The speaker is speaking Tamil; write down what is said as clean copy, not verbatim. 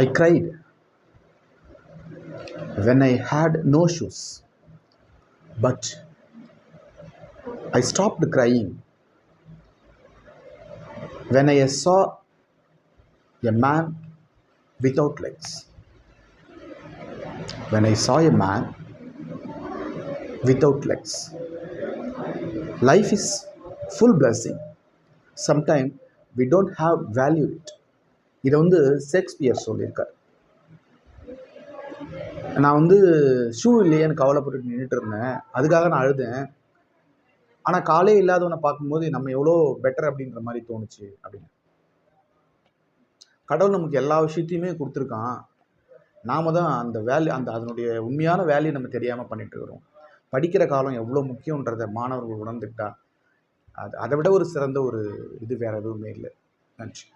I cried when I had no shoes, but I stopped crying when I saw a man without legs. When I saw a man without legs. Life is full blessing. Sometimes we don't have value it. இதை ஷேக்ஸ்பியர் சொல்லியிருக்கார். நான் ஷூ இல்லையேன்னு கவலைப்பட்டு நின்றுட்டு இருந்தேன். அதுக்காக நான் அழுதேன். ஆனால் காலே இல்லாதவனை பார்க்கும்போது நம்ம எவ்வளோ பெட்டர் அப்படின்ற மாதிரி தோணுச்சு அப்படின்னு. கடவுள் நமக்கு எல்லா விஷயத்தையுமே கொடுத்துருக்கான். நாம தான் அந்த வேல்யூ அதனுடைய உண்மையான வேல்யூ நம்ம தெரியாமல் பண்ணிட்டு இருக்கிறோம். படிக்கிற காலம் எவ்வளோ முக்கியன்றதை மாணவர்கள் உணர்ந்துக்கிட்டா அதை விட ஒரு சிறந்த ஒரு இது வேறு எதுவுமே இல்லை. நன்றி.